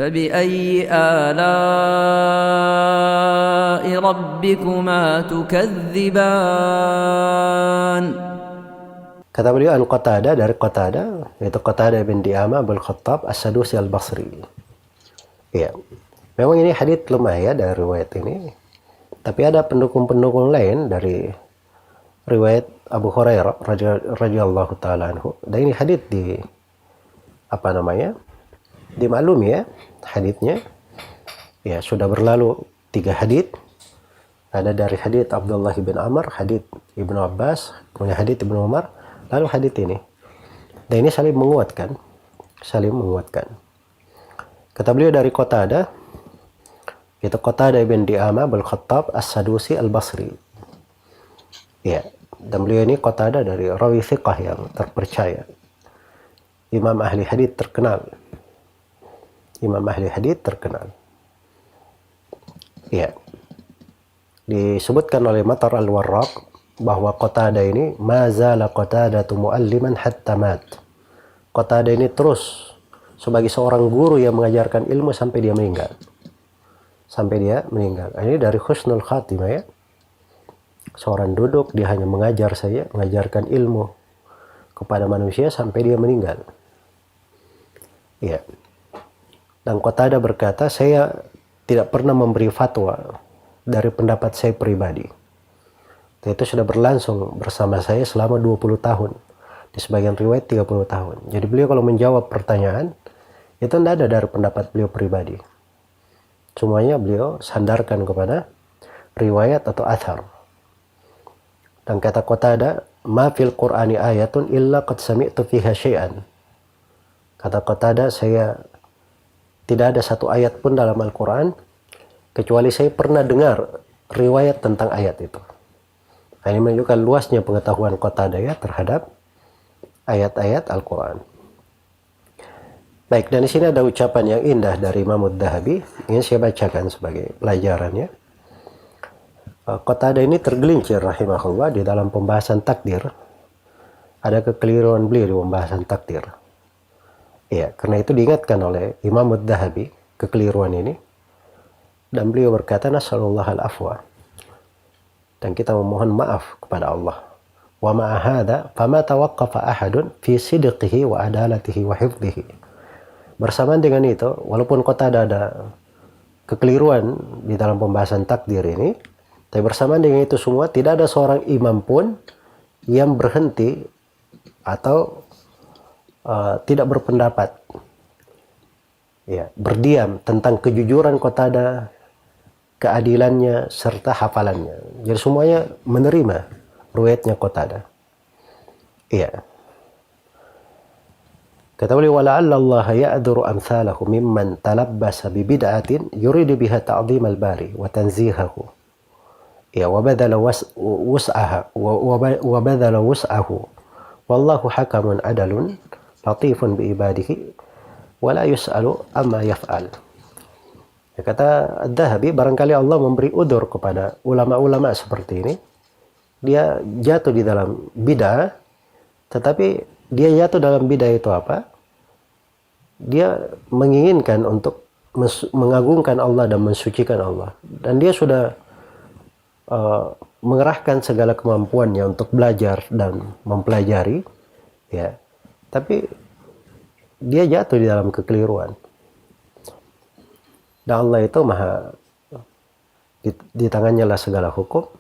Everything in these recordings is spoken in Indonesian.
فبأي آلاء ربكما تكذبان. Kata beliau Al-Qatadah, dari Qatadah, yaitu Qatadah bin Di'amah Abul Khattab As-Sadusi Al-Basri. Ya, memang ini hadits lemah ya dari riwayat ini. Tapi ada pendukung-pendukung lain dari riwayat Abu Hurairah radhiyallahu taala anhu. Dan ini hadits dimaklumi ya haditsnya. Ya, sudah berlalu 3 hadits. Ada dari hadits Abdullah bin Amr, hadits Ibnu Abbas, kemudian hadits Ibnu Umar, lalu hadits ini. Dan ini saling menguatkan. Kata beliau dari Qatadah, yaitu Qatadah bin Di'amah Abul Khattab As-Sadusi Al-Basri. Ya, dan beliau ini Qatadah dari rawi thiqah yang terpercaya. Imam ahli hadits terkenal. Ya. Disebutkan oleh Matar Al-Warraq bahwa Qatadah ini mazala Qatadatu mualliman hatta mat. Qatadah ini terus sebagai seorang guru yang mengajarkan ilmu sampai dia meninggal. Ini dari husnul khatimah ya. Seorang duduk, dia hanya mengajar saja, mengajarkan ilmu kepada manusia sampai dia meninggal. Ya. Dan Qatadah berkata, saya tidak pernah memberi fatwa dari pendapat saya pribadi. Dan itu sudah berlangsung bersama saya selama 20 tahun. Di sebagian riwayat 30 tahun. Jadi beliau kalau menjawab pertanyaan, itu tidak ada dari pendapat beliau pribadi. Semuanya beliau sandarkan kepada riwayat atau athar. Dan kata Qatadah, ma fil Qur'ani ayatun illa qad sami'tu fiha syai'an. Kata Qatadah, saya tidak ada satu ayat pun dalam Al-Quran kecuali saya pernah dengar riwayat tentang ayat itu. Nah, ini menunjukkan luasnya pengetahuan Qatadah ya terhadap ayat-ayat Al-Quran. Baik, dan di sini ada ucapan yang indah dari Imam Ad-Dhahabi, ingin saya bacakan sebagai pelajarannya. Qatadah ini tergelincir rahimahullah di dalam pembahasan takdir. Ada kekeliruan beliau di pembahasan takdir. Ya, karena itu diingatkan oleh Imam Ad-Dhahabi kekeliruan ini. Dan beliau berkata, nasallallahu al-afwa. Dan kita memohon maaf kepada Allah. Wa ma'ahada fama tawaqqafa ahadun fi sidqihi wa adalatihi wa hifdhihi. Bersamaan dengan itu, walaupun Qatadah ada kekeliruan di dalam pembahasan takdir ini, tapi bersamaan dengan itu semua, tidak ada seorang imam pun yang berhenti atau tidak berpendapat, ya, berdiam tentang kejujuran Qatadah, keadilannya, serta hafalannya. Jadi semuanya menerima riwayatnya Qatadah. Iya. Kata beliau, wala'alla Allah ya'dhuru amthalahu mimman talabbasa bi bid'atin yuridu biha ta'dhim al-bari wa tanzihahu. Ya, wa badala wus'ahu. Wallahu hakamun adalun latifun bi ibadihi wa la yus'alu amma yaf'al. Ya, kata Ad-Dhahabi, barangkali Allah memberi udzur kepada ulama-ulama seperti ini. Dia jatuh di dalam bid'ah, tetapi dia jatuh dalam bid'ah itu apa? Dia menginginkan untuk mengagungkan Allah dan mensucikan Allah. Dan dia sudah mengerahkan segala kemampuannya untuk belajar dan mempelajari, ya. Tapi dia jatuh di dalam kekeliruan. Dan Allah itu maha, di tangannya lah segala hukum,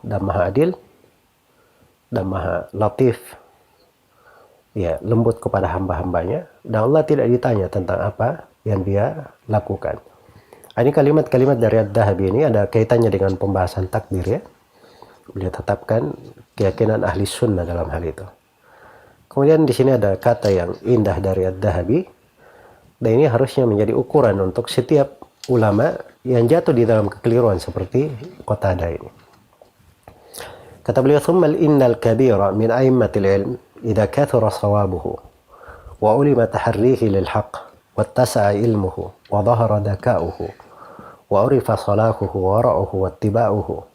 dan maha adil, dan maha latif, ya, lembut kepada hamba-hambanya. Dan Allah tidak ditanya tentang apa yang dia lakukan. Ini kalimat-kalimat dari Ad-Dhahabi ini ada kaitannya dengan pembahasan takdir ya. Beliau tetapkan keyakinan ahli sunnah dalam hal itu. Kemudian di sini ada kata yang indah dari Ad-Dhahabi, dan ini harusnya menjadi ukuran untuk setiap ulama yang jatuh di dalam kekeliruan seperti Qatadah ini. Kata beliau, "Tsumma innal kabira min a'immatil ilm idza kathura sawabuhu wa ulima taharrihi lil haqq wattasa'a ilmuhu wa dhahara daka'uhu wa urifa salahuhu wa wara'uhu wa ittiba'uhu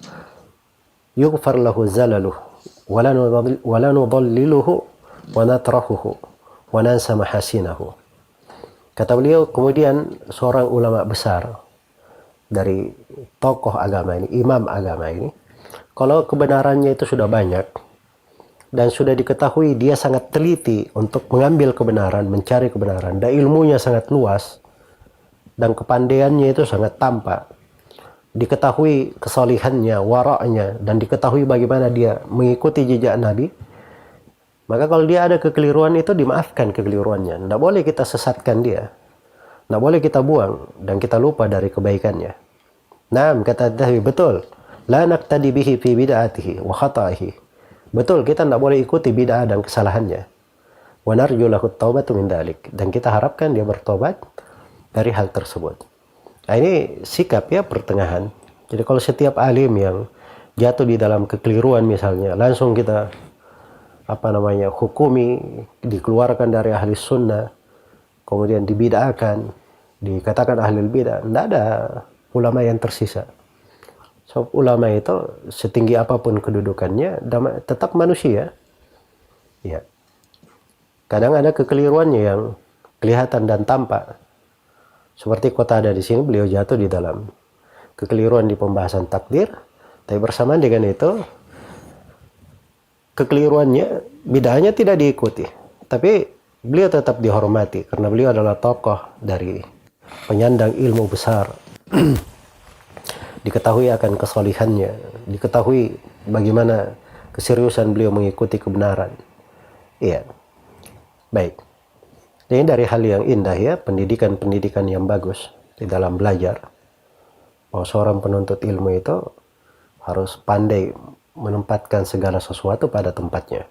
yughfar lahu zalaluhu wa la nudalliluhu wa natrahuhu wa nansa mahasinahu." Kata beliau, kemudian seorang ulama besar dari tokoh agama ini, imam agama ini, kalau kebenarannya itu sudah banyak dan sudah diketahui dia sangat teliti untuk mengambil kebenaran, mencari kebenaran, dan ilmunya sangat luas dan kepandaiannya itu sangat tampak, diketahui kesolihannya, waraknya, dan diketahui bagaimana dia mengikuti jejak Nabi, maka kalau dia ada kekeliruan itu dimaafkan kekeliruannya. Tidak boleh kita sesatkan dia. Tidak boleh kita buang dan kita lupa dari kebaikannya. Naam, kata Dhahabi, betul. La naqtadi bihi fi bid'atihi wa khata'ihi. Betul, kita tidak boleh ikuti bid'ah dan kesalahannya. Wa narju lahu taubatu min dzalik. Dan kita harapkan dia bertobat dari hal tersebut. Nah, ini sikap ya pertengahan. Jadi kalau setiap alim yang jatuh di dalam kekeliruan misalnya, langsung kita hukumi, dikeluarkan dari ahli sunnah, kemudian dibid'ahkan, dikatakan ahli bid'ah. Tidak ada ulama yang tersisa. So, ulama itu setinggi apapun kedudukannya tetap manusia. Ya. Kadang ada kekeliruannya yang kelihatan dan tampak. Seperti Qatada di sini, beliau jatuh di dalam kekeliruan di pembahasan takdir, tapi bersamaan dengan itu kekeliruannya, bid'ahnya tidak diikuti, tapi beliau tetap dihormati karena beliau adalah tokoh dari penyandang ilmu besar. Diketahui akan kesolihannya, diketahui bagaimana keseriusan beliau mengikuti kebenaran. Iya, baik. Ini dari hal yang indah ya, pendidikan-pendidikan yang bagus di dalam belajar. Bahwa seorang penuntut ilmu itu harus pandai menempatkan segala sesuatu pada tempatnya.